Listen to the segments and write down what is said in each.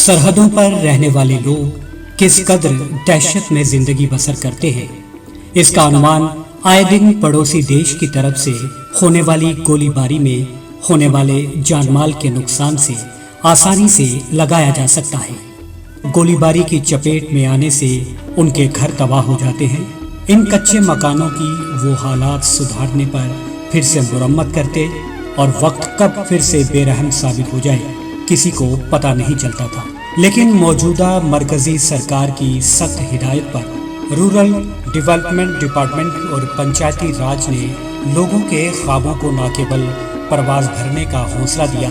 सरहदों पर रहने वाले लोग किस कदर दहशत में जिंदगी बसर करते हैं, इसका अनुमान आए दिन पड़ोसी देश की तरफ से होने वाली गोलीबारी में होने वाले जानमाल के नुकसान से आसानी से लगाया जा सकता है। गोलीबारी की चपेट में आने से उनके घर तबाह हो जाते हैं। इन कच्चे मकानों की वो हालात सुधारने पर फिर से मुरम्मत करते और वक्त कब फिर से बेरहम साबित हो जाए किसी को पता नहीं चलता था। लेकिन मौजूदा मरकजी सरकार की सख्त हिदायत पर रूरल डेवलपमेंट डिपार्टमेंट और पंचायती राज ने लोगों के ख्वाबों को न केवल परवाज भरने का हौसला दिया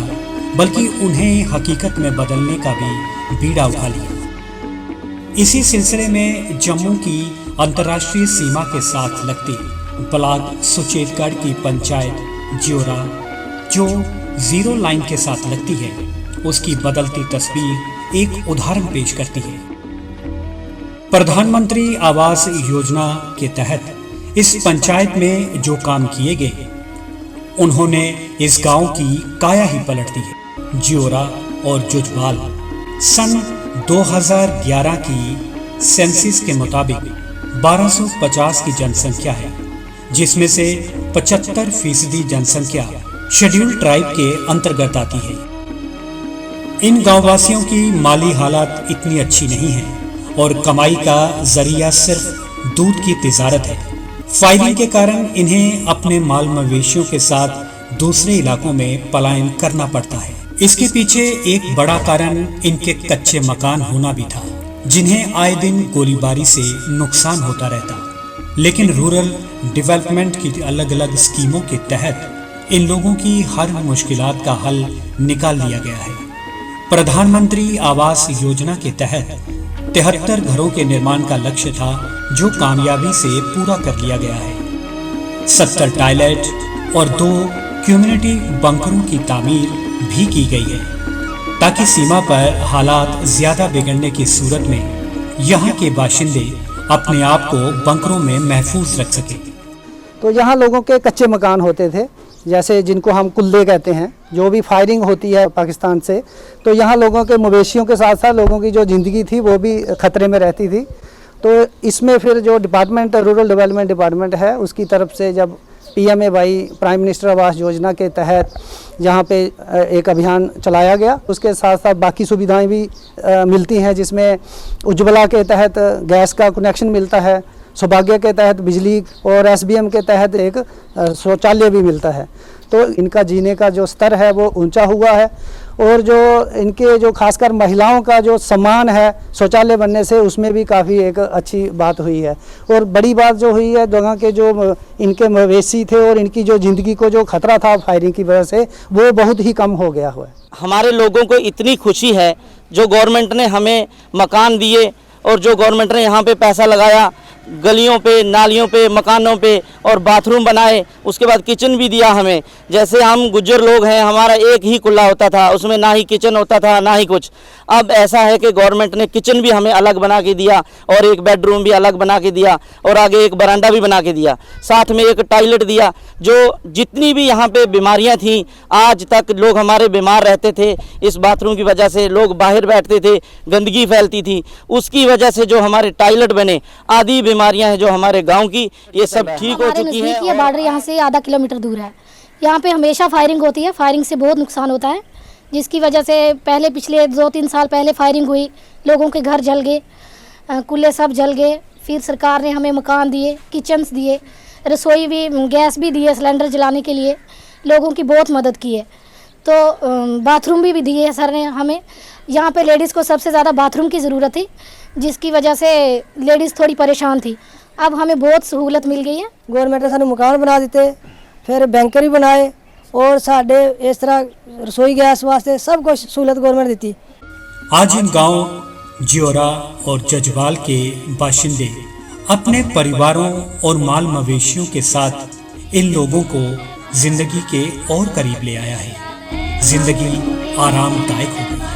बल्कि उन्हें हकीकत में बदलने का भी बीड़ा उठा लिया। इसी सिलसिले में जम्मू की अंतर्राष्ट्रीय सीमा के साथ लगती ब्लॉक सुचेतगढ़ की पंचायत जियोरा जो जीरो लाइन के साथ लगती है, उसकी बदलती तस्वीर एक उदाहरण पेश करती है। प्रधानमंत्री आवास योजना के तहत इस पंचायत में जो काम किए गए उन्होंने इस गांव की काया ही पलट दी है। जियोरा और जुजबाल सन 2011 की सेंसिस के मुताबिक 1250 की जनसंख्या है, जिसमें से 75% जनसंख्या शेड्यूल्ड ट्राइब के अंतर्गत आती है। इन गांववासियों की माली हालात इतनी अच्छी नहीं है और कमाई का जरिया सिर्फ दूध की तिजारत है। फायरिंग के कारण इन्हें अपने माल मवेशियों के साथ दूसरे इलाकों में पलायन करना पड़ता है। इसके पीछे एक बड़ा कारण इनके कच्चे मकान होना भी था, जिन्हें आए दिन गोलीबारी से नुकसान होता रहता। लेकिन रूरल डेवलपमेंट की अलग अलग स्कीमों के तहत इन लोगों की हर मुश्किलात का हल निकाल लिया गया है। प्रधानमंत्री आवास योजना के तहत 73 घरों के निर्माण का लक्ष्य था, जो कामयाबी से पूरा कर लिया गया है। 70 टॉयलेट और 2 कम्युनिटी बंकरों की तामीर भी की गई है, ताकि सीमा पर हालात ज्यादा बिगड़ने की सूरत में यहाँ के बाशिंदे अपने आप को बंकरों में महफूज रख सके। तो यहाँ लोगों के कच्चे मकान होते थे, जैसे जिनको हम कुल्ले कहते हैं। जो भी फायरिंग होती है पाकिस्तान से, तो यहाँ लोगों के मवेशियों के साथ साथ लोगों की जो ज़िंदगी थी वो भी ख़तरे में रहती थी। तो इसमें फिर जो डिपार्टमेंट रूरल डेवलपमेंट डिपार्टमेंट है, उसकी तरफ से जब PMAY prime minister Awas Yojana के तहत यहाँ पे एक अभियान चलाया गया, उसके साथ साथ बाकी सुविधाएं भी मिलती हैं, जिसमें उज्ज्वला के तहत गैस का कनेक्शन मिलता है, सौभाग्य के तहत बिजली और SBM के तहत एक शौचालय भी मिलता है। तो इनका जीने का जो स्तर है वो ऊंचा हुआ है और जो इनके जो खासकर महिलाओं का जो सम्मान है शौचालय बनने से, उसमें भी काफ़ी एक अच्छी बात हुई है। और बड़ी बात जो हुई है, जगह के जो इनके मवेशी थे और इनकी जो ज़िंदगी को जो खतरा था फायरिंग की वजह से, वो बहुत ही कम हो गया हुआ है। हमारे लोगों को इतनी खुशी है जो गवर्नमेंट ने हमें मकान दिए और जो गवर्नमेंट ने यहाँ पे पैसा लगाया, गलियों पे, नालियों पे, मकानों पे और बाथरूम बनाए, उसके बाद किचन भी दिया हमें। जैसे हम गुज्जर लोग हैं, हमारा एक ही कुल्ला होता था, उसमें ना ही किचन होता था ना ही कुछ। अब ऐसा है कि गवर्नमेंट ने किचन भी हमें अलग बना के दिया और एक बेडरूम भी अलग बना के दिया और आगे एक बरांडा भी बना के दिया, साथ में एक टॉयलेट दिया। जो जितनी भी यहाँ पे बीमारियाँ थीं, आज तक लोग हमारे बीमार रहते थे इस बाथरूम की वजह से, लोग बाहर बैठते थे, गंदगी फैलती थी, उसकी वजह से जो हमारे टॉयलेट बने, आदि बीमारियां हैं जो हमारे गांव की, ये सब ठीक हो चुकी है। ये बॉर्डर यहाँ से आधा किलोमीटर दूर है। यहाँ पे हमेशा फायरिंग होती है, फायरिंग से बहुत नुकसान होता है, जिसकी वजह से पहले पिछले 2-3 साल पहले फायरिंग हुई, लोगों के घर जल गए, कुल्ले सब जल गए। फिर सरकार ने हमें मकान दिए, किचन्स दिए, रसोई भी, गैस भी दिए सिलेंडर जलाने के लिए, लोगों की बहुत मदद की है। तो बाथरूम भी दिए है सर ने हमें। यहाँ पे लेडीज़ को सबसे ज़्यादा बाथरूम की ज़रूरत थी, जिसकी वजह से लेडीज़ थोड़ी परेशान थी। अब हमें बहुत सहूलत मिल गई है। गवर्नमेंट ने सानू मकान बना दिते, फिर बैंकर भी बनाए और साढ़े इस तरह रसोई गैस वास्ते सब कुछ सहूलत गवर्नमेंट दी। आज इन गांव जियोरा और जजवाल के बाशिंदे अपने परिवारों और माल मवेशियों के साथ इन लोगों को जिंदगी के और करीब ले आया है। जिंदगी आरामदायक हो गई।